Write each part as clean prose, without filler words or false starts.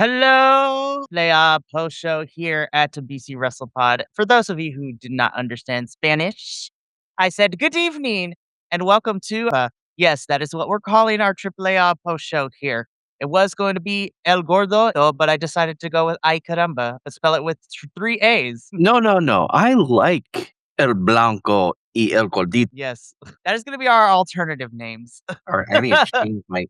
Hello, Leia post show here at BC Wrestle Pod. For those of you who did not understand Spanish, I said good evening and welcome to, yes, that is what we're calling our AAA post show here. It was going to be El Gordo, but I decided to go with Ay Caramba, but spell it with three A's. No. I like El Blanco y El Gordito. Yes, that is going to be our alternative names. Or I need to change my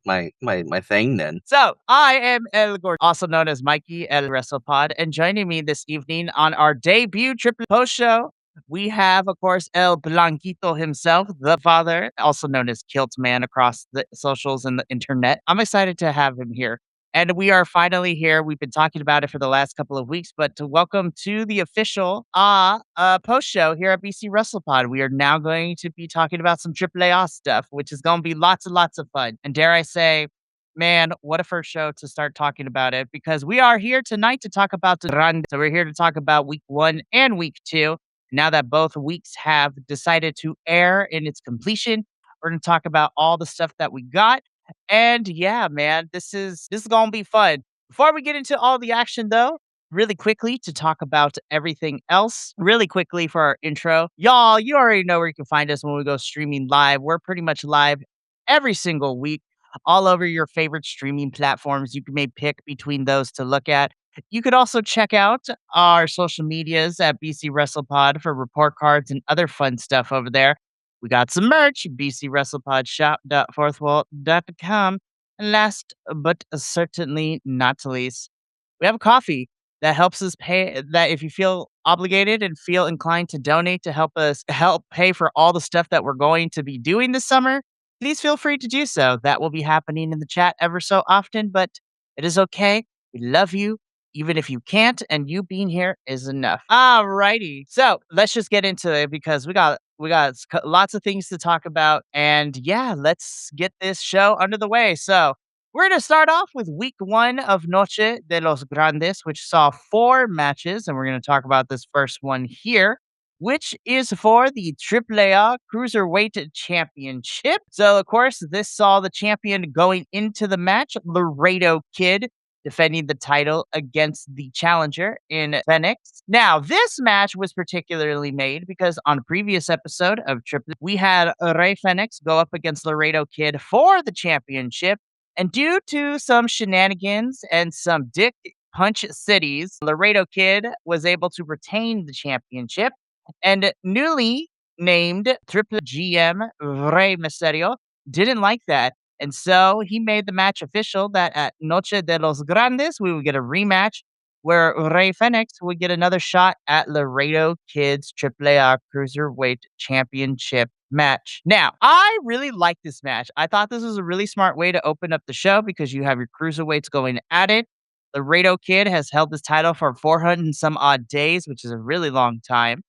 thing then. So, I am El Gordo, also known as Mikey El WrestlePod, and joining me this evening on our debut triple post show, we have, of course, El Blanquito himself, the father, also known as Kilt Man across the socials and the internet. I'm excited to have him here. And we are finally here. We've been talking about it for the last couple of weeks, but to welcome to the official post show here at BC WrestlePod. We are now going to be talking about some AAA stuff, which is going to be lots and lots of fun. And dare I say, man, what a first show to start talking about it because we are here tonight to talk about the run. So we're here to talk about week 1 and week 2. Now that both weeks have decided to air in its completion, we're going to talk about all the stuff that we got. And yeah, man, this is going to be fun. Before we get into all the action though, really quickly to talk about everything else, really quickly for our intro. Y'all, you already know where you can find us when we go streaming live. We're pretty much live every single week all over your favorite streaming platforms. You may pick between those to look at. You could also check out our social medias at BC WrestlePod for report cards and other fun stuff over there. We got some merch, bcwrestlepodshop.fourthwall.com. And last but certainly not least, we have a coffee that helps us pay that if you feel obligated and feel inclined to donate to help us help pay for all the stuff that we're going to be doing this summer, please feel free to do so. That will be happening in the chat ever so often, but it is okay. We love you, even if you can't, and you being here is enough. Alrighty. So let's just get into it because we got lots of things to talk about. And yeah, let's get this show under the way. So we're going to start off with week 1 of Noche de los Grandes, which saw 4 matches. And we're going to talk about this first one here, which is for the AAA Cruiserweight Championship. So, of course, this saw the champion going into the match, Laredo Kid, defending the title against the challenger in Phoenix. Now, this match was particularly made because on a previous episode of AAA, we had Rey Fenix go up against Laredo Kid for the championship. And due to some shenanigans and some dick punch cities, Laredo Kid was able to retain the championship. And newly named Triple GM Rey Mysterio didn't like that. And so he made the match official that at Noche de los Grandes, we would get a rematch where Rey Fenix would get another shot at Laredo Kid's AAA Cruiserweight Championship match. Now, I really like this match. I thought this was a really smart way to open up the show because you have your cruiserweights going at it. Laredo Kid has held this title for 400 and some odd days, which is a really long time.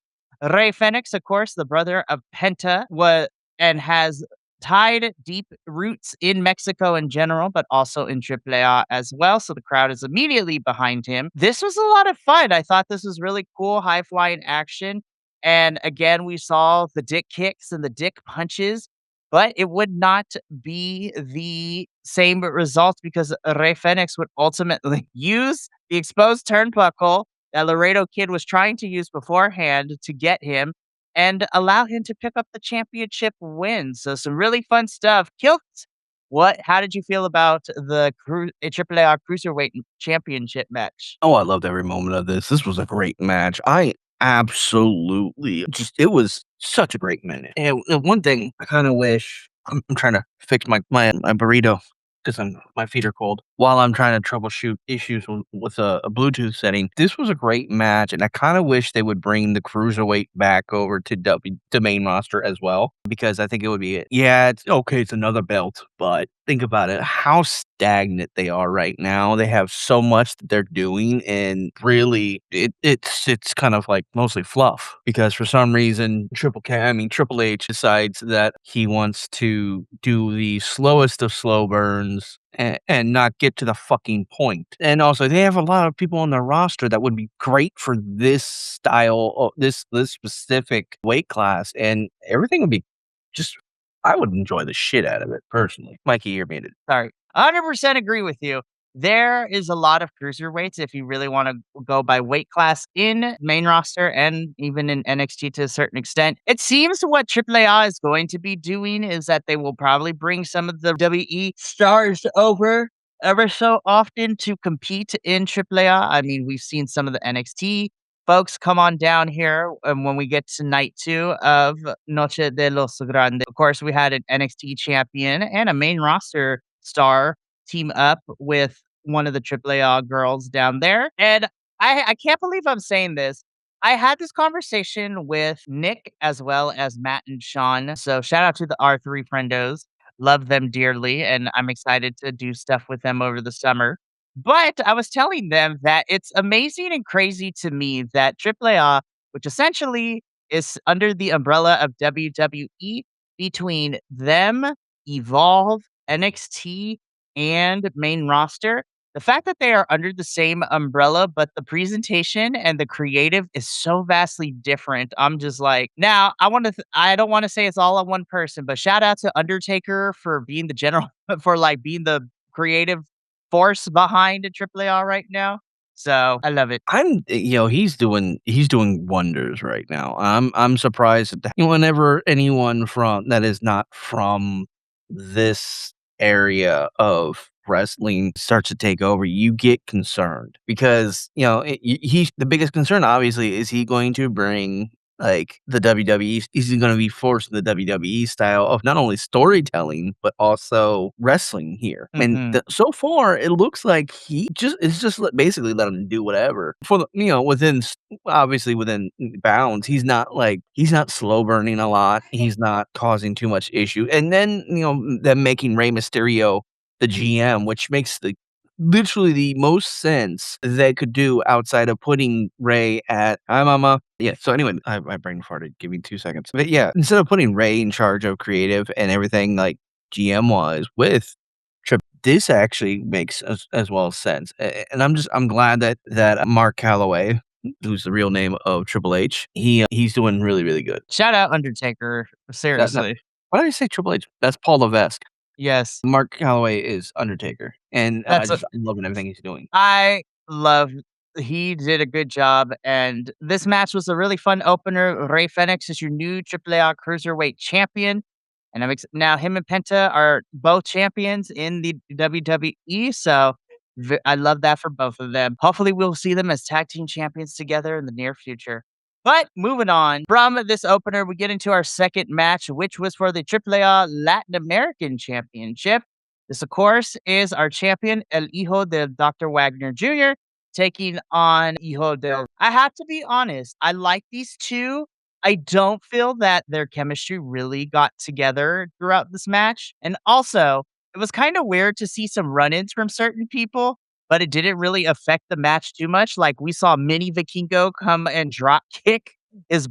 Rey Fenix, of course, the brother of Penta, was and has tied deep roots in Mexico in general, but also in AAA as well. So the crowd is immediately behind him. This was a lot of fun. I thought this was really cool, high flying action. And again, we saw the dick kicks and the dick punches, but it would not be the same result because Rey Fenix would ultimately use the exposed turnbuckle that Laredo Kid was trying to use beforehand to get him and allow him to pick up the championship win. So some really fun stuff. Kilt, how did you feel about the AAA Cruiserweight Championship match? Oh, I loved every moment of this. This was a great match. I absolutely it was such a great minute. And one thing I kind of wish I'm trying to fix my burrito because my feet are cold while I'm trying to troubleshoot issues with a Bluetooth setting. This was a great match, and I kind of wish they would bring the cruiserweight back over to the main roster as well because I think it would be it. Yeah, it's okay. It's another belt, but think about it, how stagnant they are right now. They have so much that they're doing, and really, it's kind of like mostly fluff because for some reason, Triple H decides that he wants to do the slowest of slow burns and not get to the fucking point. And also, they have a lot of people on their roster that would be great for this style, this specific weight class, and everything would be just. I would enjoy the shit out of it personally. Mikey, you're muted. Sorry. 100% agree with you. There is a lot of cruiserweights if you really wanna go by weight class in main roster and even in NXT to a certain extent. It seems what AAA is going to be doing is that they will probably bring some of the WE stars over ever so often to compete in AAA. I mean, we've seen some of the NXT folks come on down here, and when we get to night 2 of Noche de los Grandes, of course, we had an NXT champion and a main roster star team up with one of the AAA girls down there, and I can't believe I'm saying this. I had this conversation with Nick as well as Matt and Sean, so shout out to the R3 friendos. Love them dearly, and I'm excited to do stuff with them over the summer. But I was telling them that it's amazing and crazy to me that AAA, which essentially is under the umbrella of WWE, between them, Evolve, NXT, and main roster, the fact that they are under the same umbrella, but the presentation and the creative is so vastly different. I'm just like, now I don't want to say it's all on one person, but shout out to Undertaker for being the general for like being the creative force behind a AAA right now. So I love it. he's doing wonders right now. I'm surprised at that. Whenever anyone from that is not from this area of wrestling starts to take over, you get concerned because he's the biggest concern. Obviously, is he going to bring like the WWE? Is he going to be forced the WWE style of not only storytelling but also wrestling here? And Mhm. so far, it looks like he just is just basically let him do whatever for the within obviously within bounds. He's not slow burning a lot. He's not causing too much issue. And then them making Rey Mysterio the GM, which makes the literally the most sense they could do outside of putting Ray at "Hi, mama." Yeah. So anyway, my brain farted. Give me 2 seconds. But yeah, instead of putting Ray in charge of creative and everything like GM was with Trip, this actually makes as well sense. And I'm glad that Mark Calloway, who's the real name of Triple H, he's doing really really good. Shout out Undertaker, No, seriously. why did I say Triple H? That's Paul Levesque. Yes. Mark Calloway is Undertaker, and That's I'm loving everything he's doing. I love he did a good job, and this match was a really fun opener. Rey Fenix is your new AAA Cruiserweight champion, and now him and Penta are both champions in the WWE, so I love that for both of them. Hopefully, we'll see them as tag team champions together in the near future. But moving on from this opener, we get into our second match, which was for the AAA Latin American Championship. This, of course, is our champion, El Hijo de Dr. Wagner Jr., taking on Hijo del. I have to be honest, I like these two. I don't feel that their chemistry really got together throughout this match. And also, it was kind of weird to see some run ins from certain people, but it didn't really affect the match too much. Like we saw Mini Vikingo come and drop kick his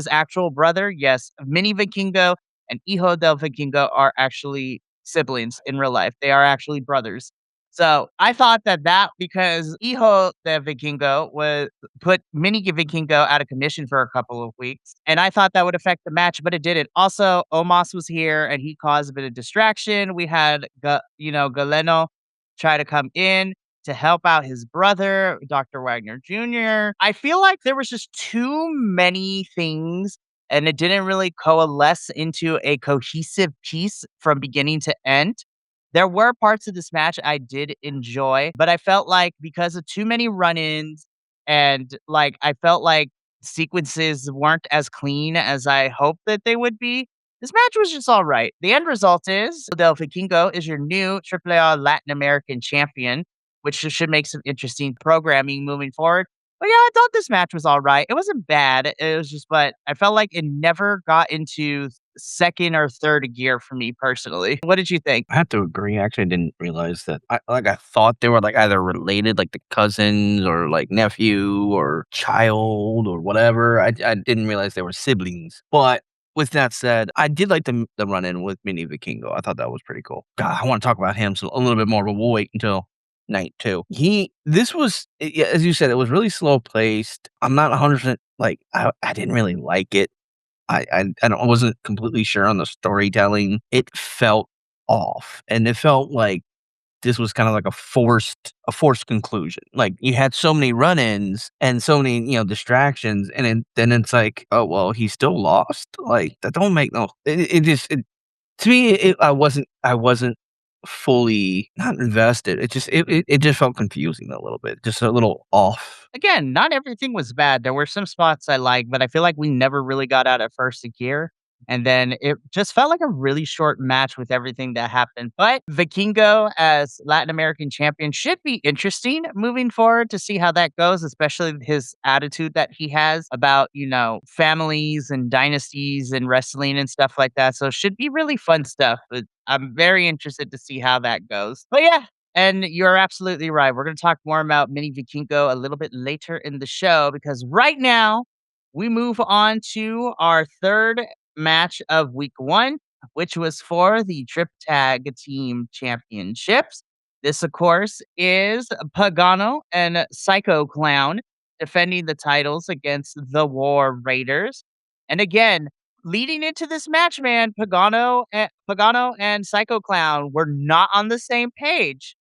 actual brother. Yes, Mini Vikingo and Hijo del Vikingo are actually siblings in real life. They are actually brothers. So I thought that because Hijo de Vikingo was put Mini Vikingo out of commission for a couple of weeks, and I thought that would affect the match, but it didn't. Also, Omos was here and he caused a bit of distraction. We had Galeno try to come in to help out his brother, Dr. Wagner Jr. I feel like there was just too many things and it didn't really coalesce into a cohesive piece from beginning to end. There were parts of this match I did enjoy, but I felt like because of too many run-ins and like I felt like sequences weren't as clean as I hoped that they would be. This match was just all right. The end result is Del Vikingo is your new AAA Latin American champion, which should make some interesting programming moving forward. But yeah, I thought this match was all right. It wasn't bad. It was just, but I felt like it never got into second or third gear for me personally. What did you think? I have to agree. Actually, I didn't realize that. I thought they were like either related, like the cousins or like nephew or child or whatever. I didn't realize they were siblings. But with that said, I did like the run in with Mini Vikingo. I thought that was pretty cool. God, I want to talk about him a little bit more, but we'll wait until night two. This was, yeah, as you said, it was really slow paced. I'm not 100% like, I didn't really like it. I wasn't completely sure on the storytelling. It felt off, and it felt like this was kind of like a forced conclusion. Like you had so many run-ins and so many, distractions, and then it's like, oh well, he still lost. Like that don't make no. It just to me, I wasn't fully not invested. It just felt confusing a little bit, just a little off. Again, not everything was bad. There were some spots I liked, but I feel like we never really got out of first gear. And then it just felt like a really short match with everything that happened. But Vikingo as Latin American champion should be interesting moving forward to see how that goes, especially his attitude that he has about, families and dynasties and wrestling and stuff like that. So it should be really fun stuff. But I'm very interested to see how that goes. But yeah, and you're absolutely right. We're going to talk more about Mini Vikingo a little bit later in the show because right now we move on to our third match of week one, which was for the Trip Tag Team Championships. This, of course, is Pagano and Psycho Clown defending the titles against the War Raiders. And again, leading into this match, man, Pagano and Psycho Clown were not on the same page.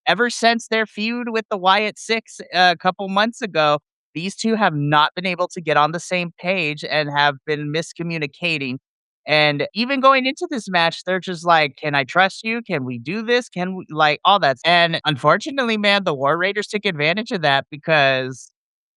Ever since their feud with the Wyatt Six a couple months ago, these two have not been able to get on the same page and have been miscommunicating. And even going into this match, they're just like, "Can I trust you? Can we do this? Can we like all that?" And unfortunately, man, the War Raiders took advantage of that because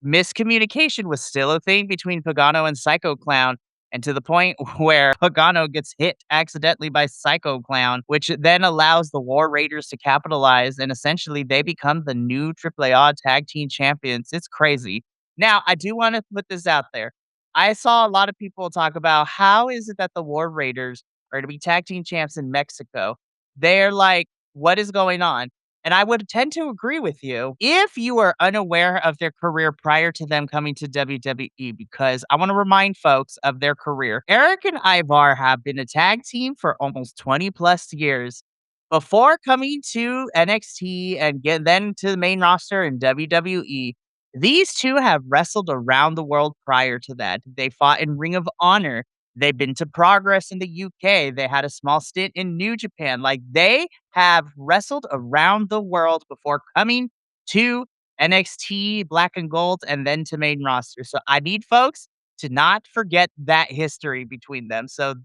miscommunication was still a thing between Pagano and Psycho Clown. And to the point where Pagano gets hit accidentally by Psycho Clown, which then allows the War Raiders to capitalize, and essentially they become the new AAA Tag Team Champions. It's crazy. Now, I do want to put this out there. I saw a lot of people talk about how is it that the War Raiders are to be tag team champs in Mexico? They're like, what is going on? And I would tend to agree with you if you were unaware of their career prior to them coming to WWE, because I want to remind folks of their career. Eric and Ivar have been a tag team for almost 20 plus years. Before coming to NXT and then to the main roster in WWE, these two have wrestled around the world prior to that. They fought in Ring of Honor. They've been to Progress in the UK. They had a small stint in New Japan. Like they have wrestled around the world before coming to NXT Black and Gold and then to main roster. So I need folks to not forget that history between them. So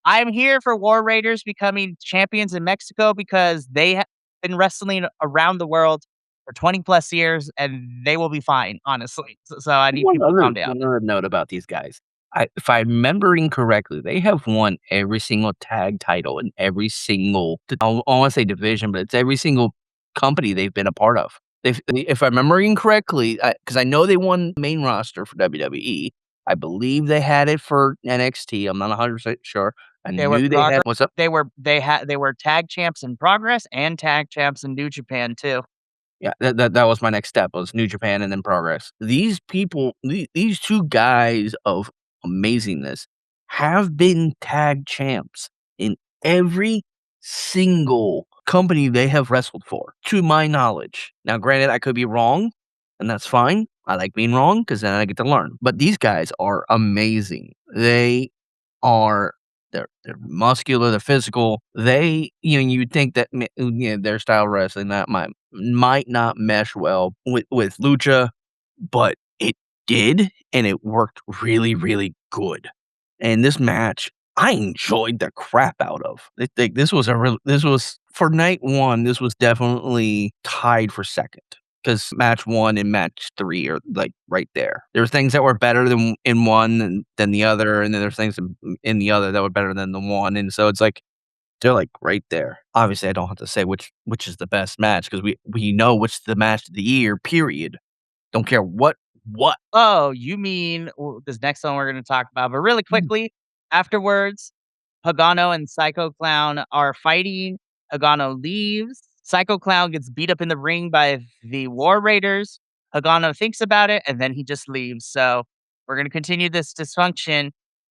I'm here for War Raiders becoming champions in Mexico because they have been wrestling around the world for 20 plus years and they will be fine, honestly. So I need One people to other calm down. one other note about these guys. If I'm remembering correctly, they have won every single tag title in every single I wanna say division, but it's every single company they've been a part of. If I'm remembering correctly, because I know they won main roster for WWE. I believe they had it for NXT, I'm not 100% sure. I They were knew they had progress. what's up? They were tag champs in Progress and tag champs in New Japan too. Yeah, that was my next step, was New Japan and then Progress. These people, these 2 guys of amazingness have been tag champs in every single company they have wrestled for, to my knowledge. Now, granted, I could be wrong, and that's fine. I like being wrong because then I get to learn. But these guys are amazing. They are they're muscular, they're physical. You'd think that their style of wrestling that might not mesh well with lucha, but it did, and it worked really, really good. And this match, I enjoyed the crap out of. This was for night one. This was definitely tied for second because match one and match three are like right there. There were things that were better than in one than the other, and then there's things in the other that were better than the one, and so it's like they're like right there. Obviously, I don't have to say which is the best match because we know which the match of the year. Period. Don't care what. Oh, you mean this next one we're gonna talk about, but really quickly, afterwards, Pagano and Psycho Clown are fighting. Pagano leaves. Psycho Clown gets beat up in the ring by the War Raiders. Pagano thinks about it, and then he just leaves. So we're gonna continue this dysfunction.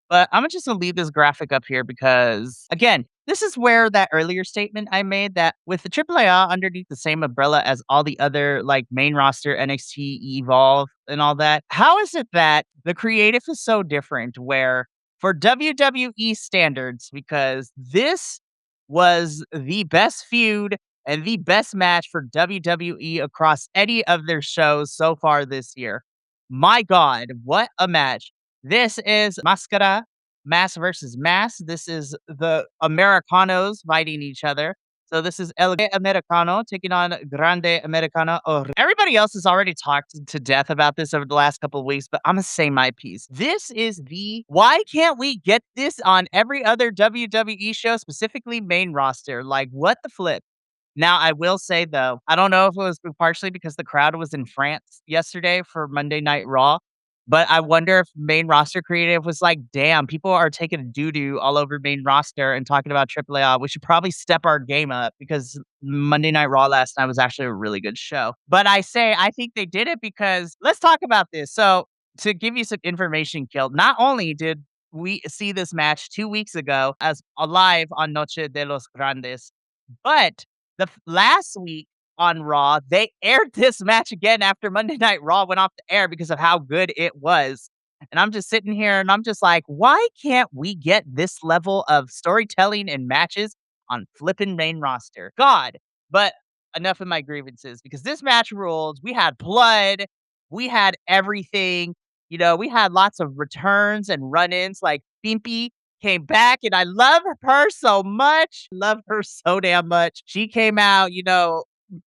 But I'm just gonna leave this graphic up here because, again, this is where that earlier statement I made that with the AAA underneath the same umbrella as all the other like main roster NXT Evolve and all that, how is it that the creative is so different where for WWE standards, because this was the best feud and the best match for WWE across any of their shows so far this year. My God, what a match. This is Mascara, Mass versus Mass. This is the Americanos fighting each other. So this is El Americano taking on Grande Americano. Everybody else has already talked to death about this over the last couple of weeks, but I'm gonna say my piece. This is the why can't we get this on every other WWE show, specifically main roster? Like, what the flip? Now, I will say though, I don't know if it was partially because the crowd was in France yesterday for Monday Night Raw, but I wonder if main roster creative was like, damn, people are taking a doo-doo all over main roster and talking about AAA. We should probably step our game up because Monday Night Raw last night was actually a really good show. But I think they did it because let's talk about this. So to give you some information, Killed, not only did we see this match 2 weeks ago as live on Noche de los Grandes, but last week on Raw, they aired this match again after Monday Night Raw went off the air because of how good it was. And I'm just sitting here and I'm just like, why can't we get this level of storytelling and matches on flipping main roster? God. But enough of my grievances because this match ruled. We had blood, we had everything. You know, we had lots of returns and run-ins like Pimpy came back and I love her so much. Love her so damn much. She came out,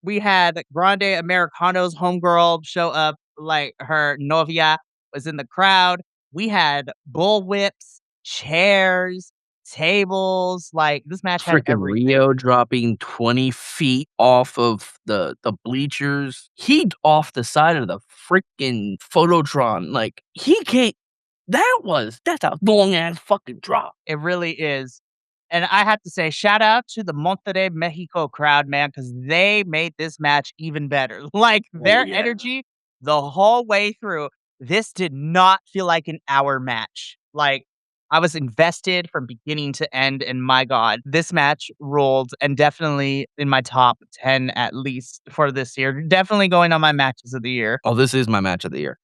we had Grande Americano's homegirl show up, like her novia was in the crowd. We had bull whips, chairs, tables. Like this match had Freaking everything. Rio dropping 20 feet off of the bleachers. He off the side of the freaking Phototron. Like, he can't that's a long ass fucking drop. It really is. And I have to say, shout out to the Monterrey, Mexico crowd, man, because they made this match even better. Like Oh, their yeah. energy the whole way through. This did not feel like an hour match. Like I was invested from beginning to end. And my God, this match ruled and definitely in my top 10 at least for this year. Definitely going on my matches of the year. Oh, this is my match of the year.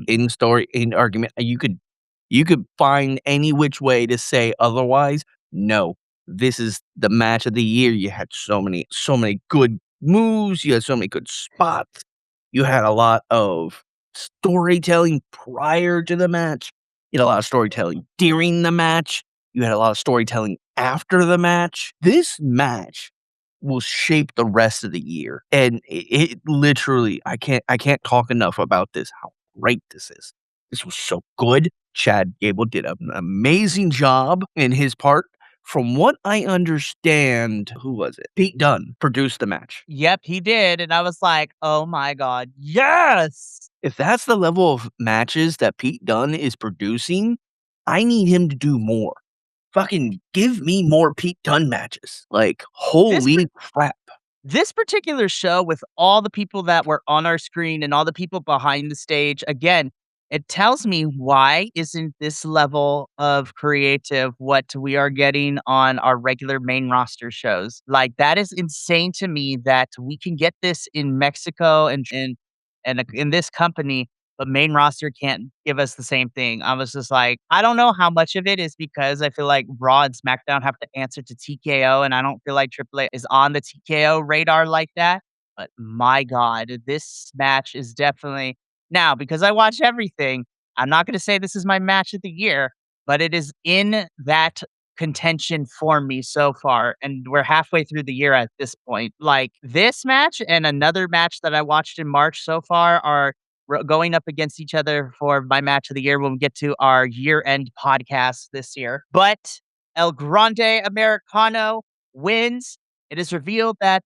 In story, in argument, you could find any which way to say otherwise. No, this is the match of the year. You had so many good moves. You had so many good spots. You had a lot of storytelling prior to the match. You had a lot of storytelling during the match. You had a lot of storytelling after the match. This match will shape the rest of the year. And it literally, I can't talk enough about this, how great this is. This was so good. Chad Gable did an amazing job in his part. From what I understand, who was it? Pete Dunne produced the match. Yep, he did. And I was like, oh my God, yes. If that's the level of matches that Pete Dunne is producing, I need him to do more. Fucking give me more Pete Dunne matches. Like, This holy crap. this particular show with all the people that were on our screen and all the people behind the stage, again, it tells me why isn't this level of creative what we are getting on our regular main roster shows? Like that is insane to me that we can get this in Mexico and in this company, but main roster can't give us the same thing. I was just like, I don't know how much of it is because I feel like Raw and SmackDown have to answer to TKO, and I don't feel like AAA is on the TKO radar like that. But my God, this match is definitely now because I watch everything. I'm not going to say this is my match of the year, but it is in that contention for me so far. And we're halfway through the year at this point. Like this match and another match that I watched in March so far are going up against each other for my match of the year when we get to our year end podcast this year. But El Grande Americano wins. It is revealed that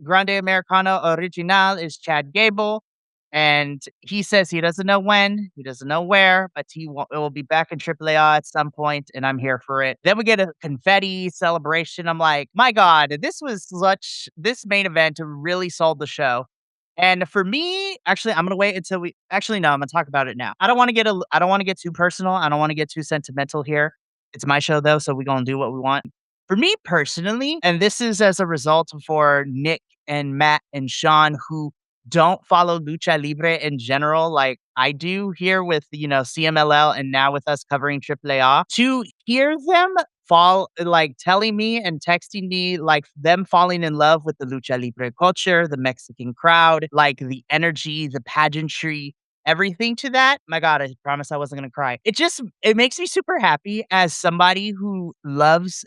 Grande Americano Original is Chad Gable. And he says he doesn't know when, he doesn't know where, but it will be back in AAA at some point, and I'm here for it. Then we get a confetti celebration. I'm like, my God, this main event really sold the show. And for me, actually, I'm gonna wait until no, I'm gonna talk about it now. I don't want to get too personal. I don't want to get too sentimental here. It's my show though, so we're gonna do what we want. For me personally, and this is as a result for Nick and Matt and Sean who don't follow Lucha Libre in general, like I do here with, CMLL and now with us covering AAA, to hear them telling me and texting me like them falling in love with the lucha libre culture, the Mexican crowd, like the energy, the pageantry, everything to that. My God, I promise I wasn't gonna cry. It makes me super happy as somebody who loves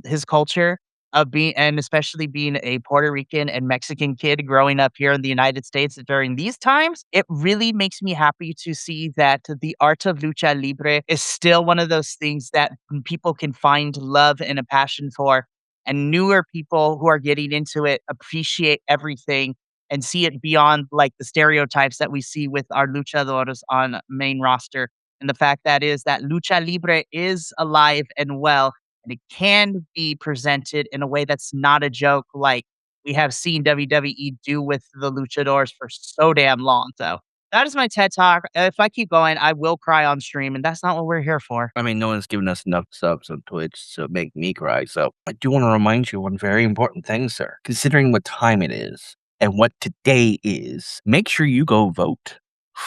his culture of being, and especially being a Puerto Rican and Mexican kid growing up here in the United States during these times. It really makes me happy to see that the art of lucha libre is still one of those things that people can find love and a passion for. And newer people who are getting into it appreciate everything and see it beyond like the stereotypes that we see with our luchadores on main roster. And the fact that is that lucha libre is alive and well, and it can be presented in a way that's not a joke, like we have seen WWE do with the luchadors for so damn long. So that is my TED talk. If I keep going, I will cry on stream, and that's not what we're here for. I mean, no one's given us enough subs on Twitch to make me cry. So I do want to remind you one very important thing, sir. Considering what time it is and what today is, make sure you go vote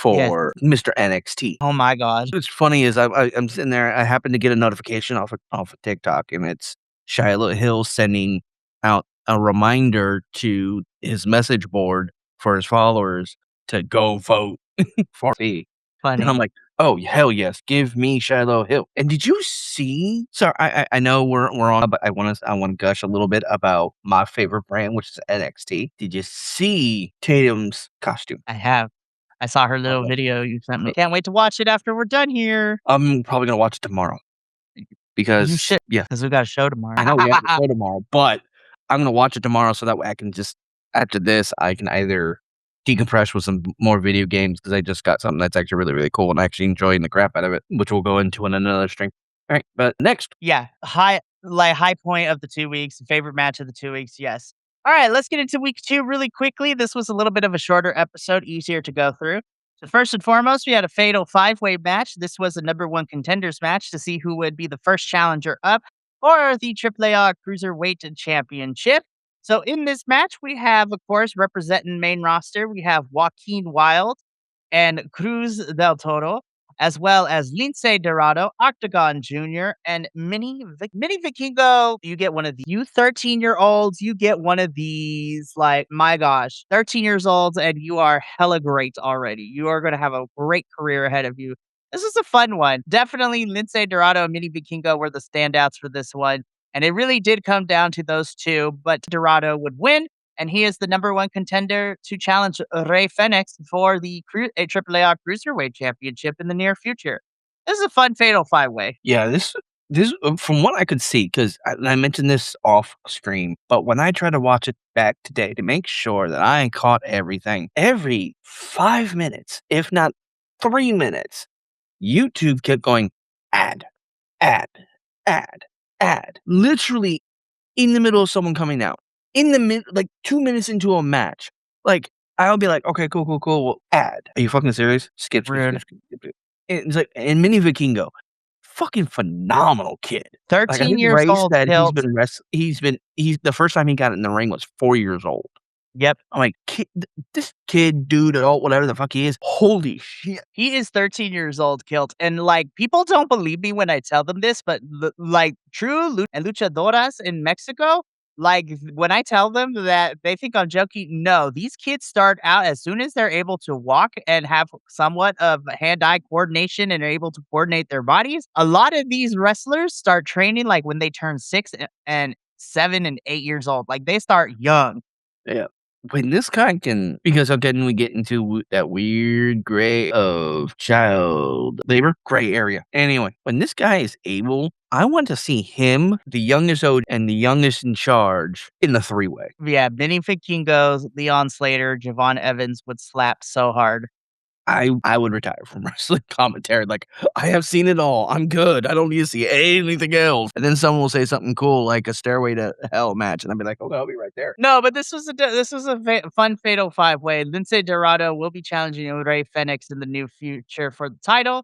Yes. for Mr. NXT. Oh my God. What's funny is I'm sitting there. I happen to get a notification off of TikTok, and it's Shiloh Hill sending out a reminder to his message board for his followers to go vote for me. And I'm Funny. like, "Oh, hell yes, give me Shiloh Hill." And did you see sorry, I know we're on, but I wanna gush a little bit about my favorite brand, which is NXT. Did you see Tatum's costume? I have. I saw her little Okay. video you sent me. Uh, Can't wait to watch it after we're done here. I'm probably gonna watch it tomorrow You because should, yeah, because we got a show tomorrow. I know we have the show tomorrow, but I'm gonna watch it tomorrow so that way I can just after this, I can either decompress with some more video games because I just got something that's actually really, really cool and actually enjoying the crap out of it, which we'll go into in another stream. Alright, but next, Yeah, high point of the 2 weeks, favorite match of the 2 weeks, yes. Alright, let's get into week 2 really quickly. This was a little bit of a shorter episode, easier to go through. So first and foremost, we had a fatal five-way match. This was a number 1 contenders match to see who would be the first challenger up for the AAA Cruiserweight Championship. So in this match, we have, of course, representing main roster, we have Joaquin Wilde and Cruz del Toro, as well as Lince Dorado, Octagon Jr., and Mini Vikingo. You get one of these. You 13-year-olds, you get one of these. Like, my gosh, 13 years old, and you are hella great already. You are going to have a great career ahead of you. This is a fun one. Definitely Lince Dorado and Mini Vikingo were the standouts for this one. And it really did come down to those two, but Dorado would win, and he is the number 1 contender to challenge Rey Fenix for the AAA Cruiserweight Championship in the near future. This is a fun fatal five-way. yeah, this from what I could see, because I mentioned this off stream, but when I try to watch it back today to make sure that I caught everything, every 5 minutes, if not 3 minutes, YouTube kept going, "Ad, ad, ad, ad." Literally in the middle of someone coming out. In the like 2 minutes into a match. Like, I'll be like, "Okay, cool, cool, cool, well, ad." Are you fucking serious? Skip, skip, skip, Rude. skip, skip, skip. And it's like and Mini Vikingo, fucking phenomenal kid. Like, I 13 think years Ray old, said Kilt. he's the first time he got in the ring was 4 years old. Yep. I'm like, this kid, dude, adult, whatever the fuck he is, holy shit. He is 13 years old, Kilt. And like, people don't believe me when I tell them this, but like, and luchadoras in Mexico, like, when I tell them that they think I'm joking, no, these kids start out as soon as they're able to walk and have somewhat of hand eye coordination and are able to coordinate their bodies. A lot of these wrestlers start training like when they turn 6 and 7 and 8 years old. Like, they start young. Yeah. When this guy can because again, we get into that weird gray of child labor gray area. Anyway, when this guy is able, I want to see him, the youngest owed, and the youngest in charge in the three-way. Yeah, Benny Vikingos, Leon Slater, Javon Evans would slap so hard. I would retire from wrestling commentary. Like, I have seen it all. I'm good. I don't need to see anything else. And then someone will say something cool like a Stairway to Hell match, and I'll be like, "Okay, I'll be right there." No, but this was a fun fatal five-way. Lince Dorado will be challenging Rey Fenix in the new future for the title.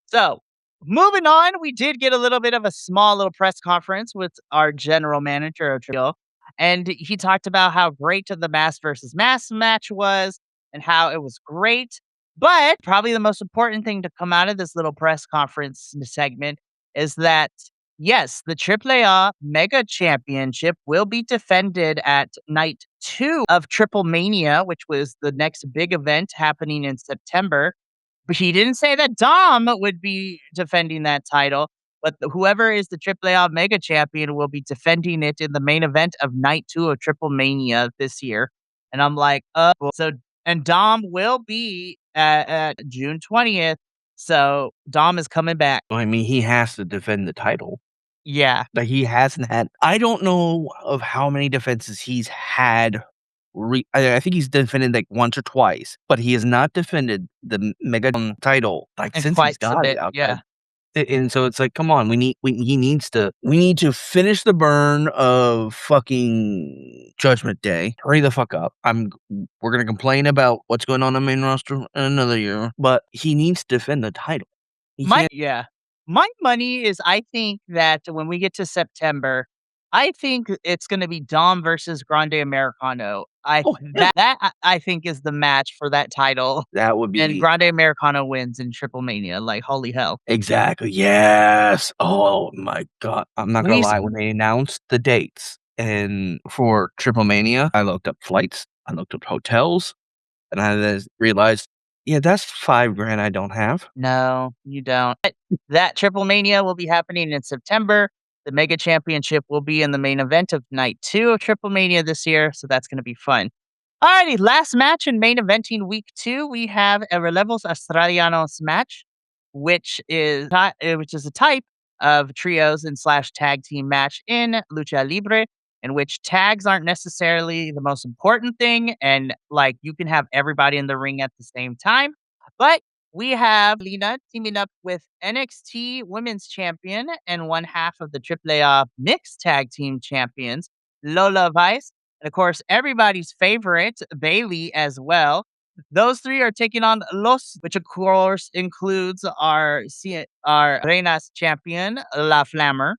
So, moving on, we did get a little bit of a small little press conference with our general manager of Trill, and he talked about how great the mass versus mass match was and how it was great. But probably the most important thing to come out of this little press conference segment is that Yes, the AAA Mega Championship will be defended at night 2 of Triple Mania, which was the next big event happening in September. But he didn't say that Dom would be defending that title, but whoever is the AAA Mega Champion will be defending it in the main event of night 2 of Triple Mania this year. And I'm like, so and Dom will be at June 20th. So Dom is coming back. I mean, he has to defend the title. Yeah. But he hasn't had I don't know of how many defenses he's had I think he's defended, like, once or twice, but he has not defended the Mega title, like, And since he's quite a got it bit, outside. yeah. And so it's like, come on, we need to finish the burn of fucking Judgment Day. Hurry the fuck up. We're gonna complain about what's going on the main roster in another year, but he needs to defend the title. He My can't yeah. My money is I think that when we get to September, I think it's gonna be Dom versus Grande Americano. I Oh, yeah. that I think is the match for that title, That would and be Grande Americano wins in Triple Mania, like, holy hell. exactly, yes. Oh my god. I'm not gonna We s lie, when they announced the dates and for Triple Mania, I looked up flights, I looked up hotels, and I just realized, yeah, that's 5 grand I don't have. No, you don't. But that Triple Mania will be happening in September. The Mega Championship will be in the main event of night 2 of Triple Mania this year, so that's gonna be fun. Alrighty, last match in main eventing week 2, we have a Relevos Australianos match, which is a type of trios and slash tag team match in Lucha Libre, in which tags aren't necessarily the most important thing, and like you can have everybody in the ring at the same time. But we have Lena teaming up with NXT Women's Champion and one half of the AAA Mixed Tag Team Champions, Lola Vice, and of course, everybody's favorite, Bailey, as well. Those three are taking on Los, which of course includes our Reina's champion, La Flammer.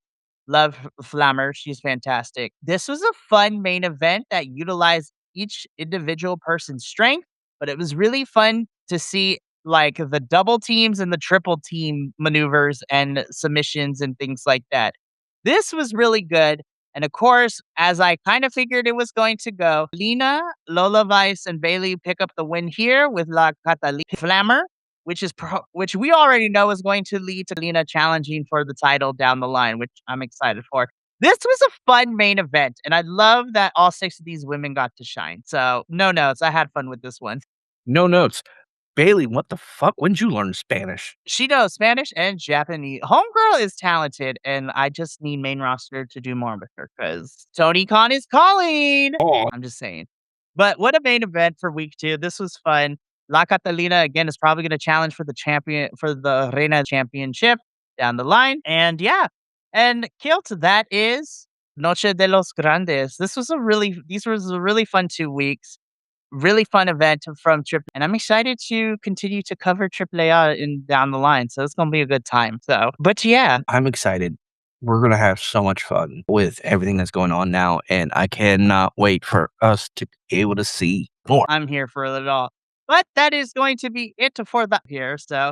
Love Flammer. She's fantastic. This was a fun main event that utilized each individual person's strength, but it was really fun to see like the double teams and the triple team maneuvers and submissions and things like that. This was really good. And of course, as I kind of figured it was going to go, Lena, Lola Vice, and Bailey pick up the win here with La Catalina Flammer, which we already know is going to lead to Lena challenging for the title down the line, which I'm excited for. This was a fun main event, and I love that all 6 of these women got to shine. So, no notes. I had fun with this one. No notes. Bailey, what the fuck? When'd you learn Spanish? She knows Spanish and Japanese. Homegirl is talented, and I just need main roster to do more with her because Tony Khan is calling. Oh, I'm just saying. But what a main event for week 2. This was fun. La Catalina again is probably going to challenge for the Reina Championship down the line. And yeah, and Kilt, that is Noche de los Grandes. These was a really fun 2 weeks. Really fun event from Trip, and I'm excited to continue to cover AAA in down the line. So it's gonna be a good time. So, but yeah, I'm excited. We're gonna have so much fun with everything that's going on now, and I cannot wait for us to be able to see more. I'm here for it all. But that is going to be it for that here. So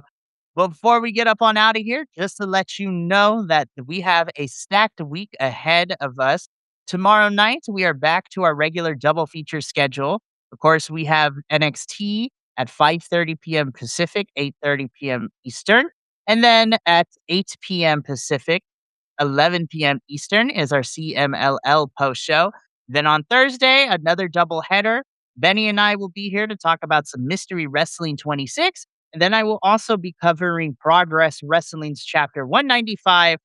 before we get up on out of here, just to let you know that we have a stacked week ahead of us. Tomorrow night, we are back to our regular double feature schedule. Of course, we have NXT at 5:30 p.m. Pacific, 8:30 p.m. Eastern. And then at 8 p.m. Pacific, 11 p.m. Eastern is our CMLL post show. Then on Thursday, another double header. Benny and I will be here to talk about some Mystery Wrestling 26. And then I will also be covering Progress Wrestling's Chapter 195,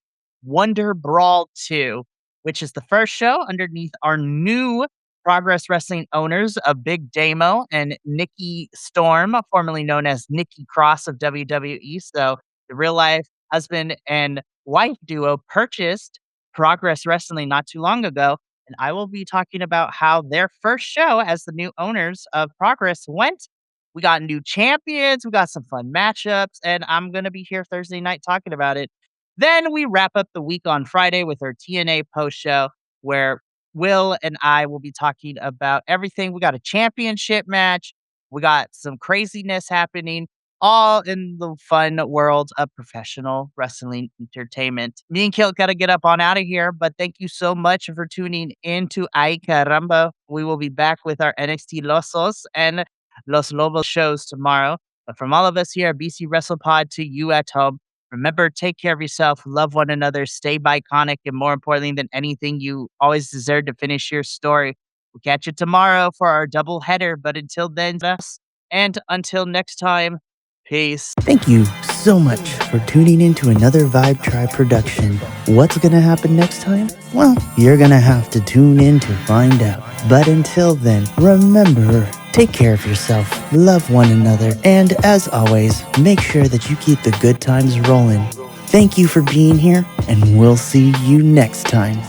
Wonder Brawl 2, which is the first show underneath our new Progress Wrestling owners of Big Damo and Nikki Storm, formerly known as Nikki Cross of WWE. So the real life husband and wife duo purchased Progress Wrestling not too long ago. And I will be talking about how their first show as the new owners of Progress went. We got new champions, we got some fun matchups, and I'm going to be here Thursday night talking about it. Then we wrap up the week on Friday with our TNA post show where Will and I will be talking about everything. We got a championship match, we got some craziness happening. all in the fun world of professional wrestling entertainment. Me and Kilt got to get up on out of here, but thank you so much for tuning into Ay Caramba. We will be back with our NXT Losos and Los Lobos shows tomorrow. But from all of us here at BC Wrestle Pod to you at home, remember, take care of yourself, love one another, stay iconic, and more importantly than anything, you always deserve to finish your story. We'll catch you tomorrow for our double header. But until then, and until next time, peace. Thank you so much for tuning in to another Vibe Tribe production. What's gonna happen next time? Well, you're gonna have to tune in to find out. But until then, remember, take care of yourself, love one another, and as always, make sure that you keep the good times rolling. Thank you for being here, and we'll see you next time.